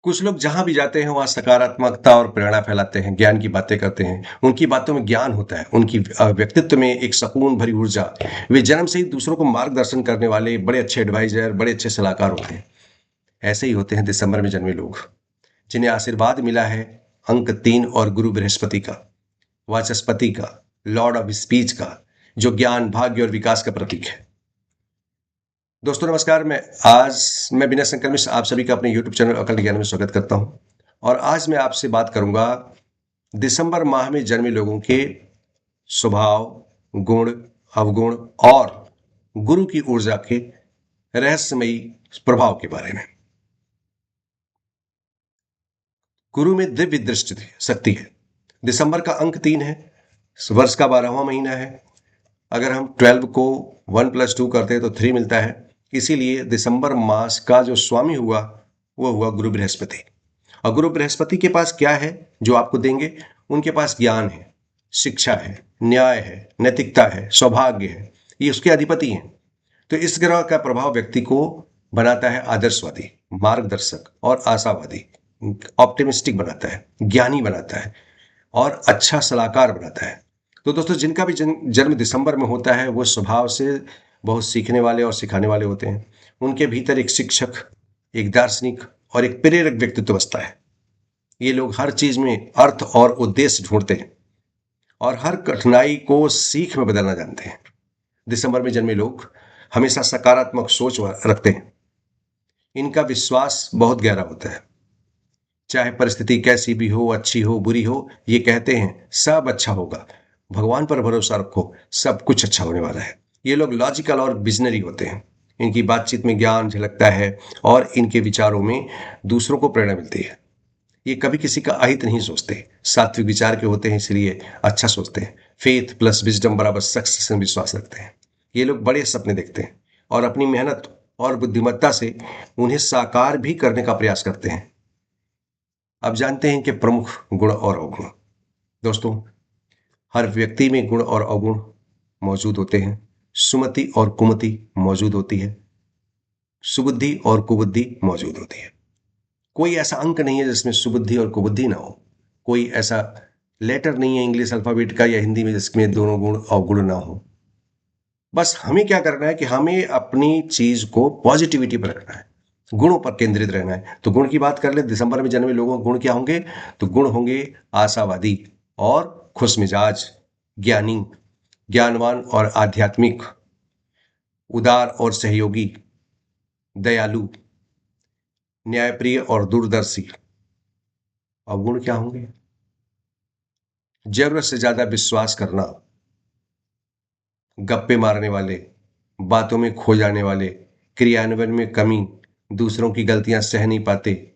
कुछ लोग जहां भी जाते हैं वहां सकारात्मकता और प्रेरणा फैलाते हैं, ज्ञान की बातें करते हैं। उनकी बातों में ज्ञान होता है, उनकी व्यक्तित्व में एक सुकून भरी ऊर्जा। वे जन्म से ही दूसरों को मार्गदर्शन करने वाले बड़े अच्छे एडवाइजर, बड़े अच्छे सलाहकार होते हैं। ऐसे ही होते हैं दिसंबर में जन्मे लोग, जिन्हें आशीर्वाद मिला है अंक 3 और गुरु बृहस्पति का, वाचस्पति का, लॉर्ड ऑफ स्पीच का, जो ज्ञान, भाग्य और विकास का प्रतीक है। दोस्तों नमस्कार। मैं विनय शंकर मिश्र आप सभी का अपने यूट्यूब चैनल अकल ज्ञान में स्वागत करता हूं। और आज मैं आपसे बात करूंगा दिसंबर माह में जन्मे लोगों के स्वभाव, गुण, अवगुण और गुरु की ऊर्जा के रहस्यमयी प्रभाव के बारे में। गुरु में दिव्य दृष्टि शक्ति है। दिसंबर का अंक 3 है, वर्ष का 12वां महीना है। अगर हम 12 को 1 + 2 करते हैं तो 3 मिलता है। इसीलिए दिसंबर मास का जो स्वामी हुआ वो हुआ गुरु बृहस्पति। और गुरु बृहस्पति के पास क्या है जो आपको देंगे? उनके पास ज्ञान है, शिक्षा है, न्याय है, नैतिकता है, सौभाग्य है। ये उसके अधिपति हैं। तो इस ग्रह का प्रभाव व्यक्ति को बनाता है आदर्शवादी, मार्गदर्शक और आशावादी, ऑप्टिमिस्टिक बनाता है, ज्ञानी बनाता है और अच्छा सलाहकार बनाता है। तो दोस्तों जिनका भी जन्म दिसंबर में होता है वो स्वभाव से बहुत सीखने वाले और सिखाने वाले होते हैं। उनके भीतर एक शिक्षक, एक दार्शनिक और एक प्रेरक व्यक्तित्व बसता है। ये लोग हर चीज में अर्थ और उद्देश्य ढूंढते हैं और हर कठिनाई को सीख में बदलना जानते हैं। दिसंबर में जन्मे लोग हमेशा सकारात्मक सोच रखते हैं। इनका विश्वास बहुत गहरा होता है। चाहे परिस्थिति कैसी भी हो, अच्छी हो, बुरी हो, ये कहते हैं सब अच्छा होगा, भगवान पर भरोसा रखो, सब कुछ अच्छा होने वाला है। ये लोग लॉजिकल और विजनरी होते हैं। इनकी बातचीत में ज्ञान झलकता है और इनके विचारों में दूसरों को प्रेरणा मिलती है। ये कभी किसी का अहित नहीं सोचते, सात्विक विचार के होते हैं, इसलिए अच्छा सोचते हैं। फेथ प्लस विजडम बराबर सक्सेस में विश्वास रखते हैं। ये लोग बड़े सपने देखते हैं और अपनी मेहनत और बुद्धिमत्ता से उन्हें साकार भी करने का प्रयास करते हैं। अब जानते हैं कि प्रमुख गुण और अवगुण। दोस्तों हर व्यक्ति में गुण और अवगुण मौजूद होते हैं। सुमति और कुमति मौजूद होती है, सुबुद्धि और कुबुद्धि मौजूद होती है। कोई ऐसा अंक नहीं है जिसमें सुबुद्धि और कुबुद्धि ना हो। कोई ऐसा लेटर नहीं है इंग्लिश अल्फाबेट का या हिंदी में जिसमें दोनों गुण अवगुण ना हो। बस हमें क्या करना है कि हमें अपनी चीज को पॉजिटिविटी पर रखना है, गुणों पर केंद्रित रहना है। तो गुण की बात कर ले, दिसंबर में जन्मे लोगों के गुण क्या होंगे? तो गुण होंगे आशावादी और खुशमिजाज, ज्ञानी, ज्ञानवान और आध्यात्मिक, उदार और सहयोगी, दयालु, न्यायप्रिय और दूरदर्शी। अवगुण क्या होंगे? जरूरत से ज्यादा विश्वास करना, गप्पे मारने वाले, बातों में खो जाने वाले, क्रियान्वयन में कमी, दूसरों की गलतियां सह नहीं पाते,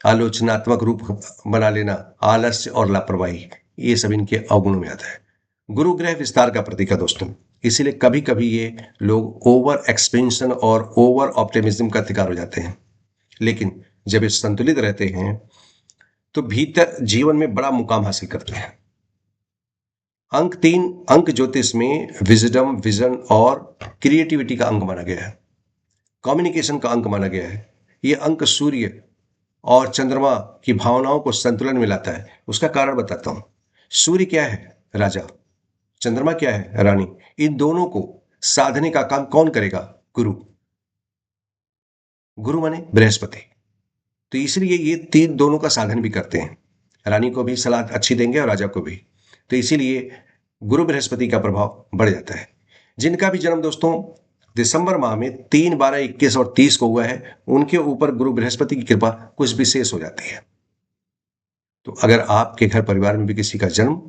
आलोचनात्मक रूप बना लेना, आलस्य और लापरवाही, ये सब इनके अवगुणों में आता है। गुरु ग्रह विस्तार का प्रतीक है दोस्तों, इसीलिए कभी कभी ये लोग ओवर एक्सपेंशन और ओवर ऑप्टिमिज्म का शिकार हो जाते हैं। लेकिन जब ये संतुलित रहते हैं तो भीतर जीवन में बड़ा मुकाम हासिल करते हैं। अंक 3 अंक ज्योतिष में विजडम, विजन और क्रिएटिविटी का अंक माना गया है। कम्युनिकेशन का अंक माना गया है। ये अंक सूर्य और चंद्रमा की भावनाओं को संतुलन में लाता है। उसका कारण बताता हूं। सूर्य क्या है? राजा। चंद्रमा क्या है? रानी। इन दोनों को साधने का काम कौन करेगा? गुरु। गुरु माने बृहस्पति। तो इसलिए ये तीन दोनों का साधन भी करते हैं। रानी को भी सलाह अच्छी देंगे और राजा को भी। तो इसीलिए गुरु बृहस्पति का प्रभाव बढ़ जाता है। जिनका भी जन्म दोस्तों दिसंबर माह में 3, 12, 21 और 30 को हुआ है, उनके ऊपर गुरु बृहस्पति की कृपा कुछ विशेष हो जाती है। तो अगर आपके घर परिवार में भी किसी का जन्म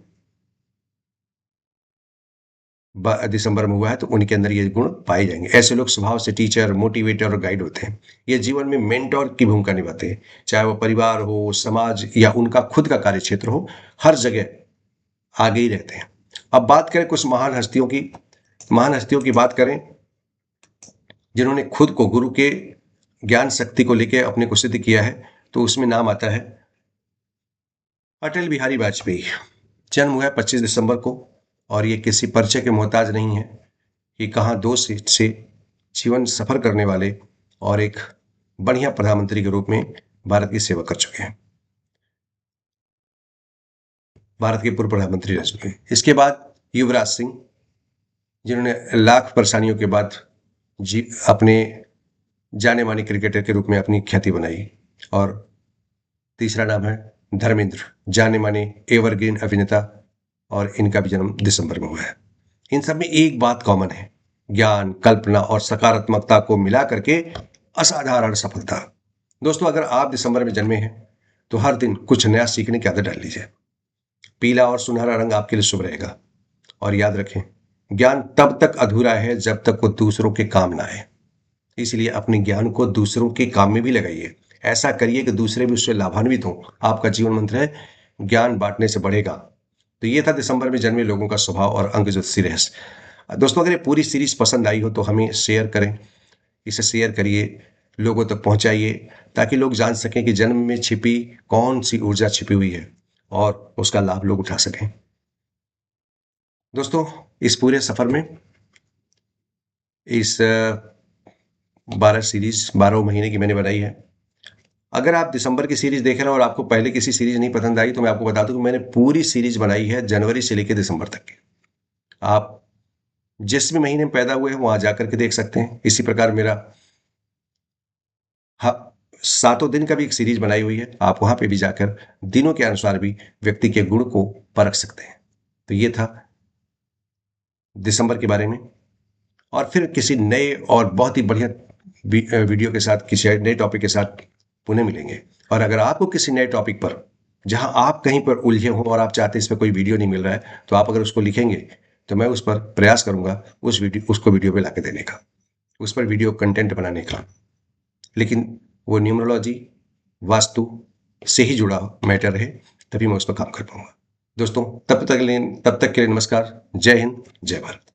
दिसंबर में हुआ है तो उनके अंदर ये गुण पाए जाएंगे। ऐसे लोग स्वभाव से टीचर, मोटिवेटर और गाइड होते हैं। ये जीवन में मेंटोर की भूमिका निभाते हैं, चाहे वो परिवार हो, समाज या उनका खुद का कार्य क्षेत्र हो, हर जगह आगे ही रहते हैं। अब बात करें कुछ महान हस्तियों की बात करें जिन्होंने खुद को गुरु के ज्ञान शक्ति को लेकर अपने को सिद्ध किया है, तो उसमें नाम आता है अटल बिहारी वाजपेयी। जन्म हुआ है 25 दिसंबर को और ये किसी परिचय के मोहताज नहीं है। ये कहाँ दो से जीवन सफर करने वाले और एक बढ़िया प्रधानमंत्री के रूप में भारत की सेवा कर चुके हैं, भारत के पूर्व प्रधानमंत्री रह चुके हैं। इसके बाद युवराज सिंह, जिन्होंने लाख परेशानियों के बाद अपने जाने माने क्रिकेटर के रूप में अपनी ख्याति बनाई। और तीसरा नाम है धर्मेंद्र, जाने माने एवरग्रीन अभिनेता, और इनका भी जन्म दिसंबर में हुआ है। इन सब में एक बात कॉमन है, ज्ञान, कल्पना और सकारात्मकता को मिला करके असाधारण सफलता। दोस्तों, अगर आप दिसंबर में जन्मे हैं तो हर दिन कुछ नया सीखने की आदत डाल लीजिए। पीला और सुनहरा रंग आपके लिए शुभ रहेगा। और याद रखें, ज्ञान तब तक अधूरा है जब तक वो दूसरों के काम ना आए। इसलिए अपने ज्ञान को दूसरों के काम में भी लगाइए। ऐसा करिए कि दूसरे भी उससे लाभान्वित हों। आपका जीवन मंत्र है, ज्ञान बांटने से बढ़ेगा। तो ये था दिसंबर में जन्मे लोगों का स्वभाव और अंक ज्योतिषी रहस्य। दोस्तों, अगर ये पूरी सीरीज पसंद आई हो तो हमें शेयर करें, इसे शेयर करिए, लोगों तक पहुंचाइए, ताकि लोग जान सकें कि जन्म में छिपी कौन सी ऊर्जा छिपी हुई है और उसका लाभ लोग उठा सकें। दोस्तों, इस पूरे सफर में, इस 12 महीने की मैंने बनाई है। अगर आप दिसंबर की सीरीज देख रहे हैं और आपको पहले किसी सीरीज नहीं पसंद आई, तो मैं आपको बता दूं कि मैंने पूरी सीरीज बनाई है जनवरी से लेकर दिसंबर तक की। आप जिस भी महीने में पैदा हुए हैं वहां जाकर के देख सकते हैं। इसी प्रकार मेरा 7 दिन का भी एक सीरीज बनाई हुई है, आप वहां पे भी जाकर दिनों के अनुसार भी व्यक्ति के गुण को परख सकते हैं। तो ये था दिसंबर के बारे में। और फिर किसी नए और बहुत ही बढ़िया वीडियो के साथ, किसी नए टॉपिक के साथ पुनः मिलेंगे। और अगर आपको किसी नए टॉपिक पर, जहां आप कहीं पर उलझे हों और आप चाहते हैं इस पर कोई वीडियो नहीं मिल रहा है, तो आप अगर उसको लिखेंगे तो मैं उस पर प्रयास करूंगा उसको वीडियो पे लाके देने का, उस पर वीडियो कंटेंट बनाने का। लेकिन वो न्यूमरोलॉजी, वास्तु से ही जुड़ा मैटर है, तभी मैं उस पर काम कर पाऊंगा। दोस्तों, तब तक के लिए नमस्कार। जय हिंद, जय भारत।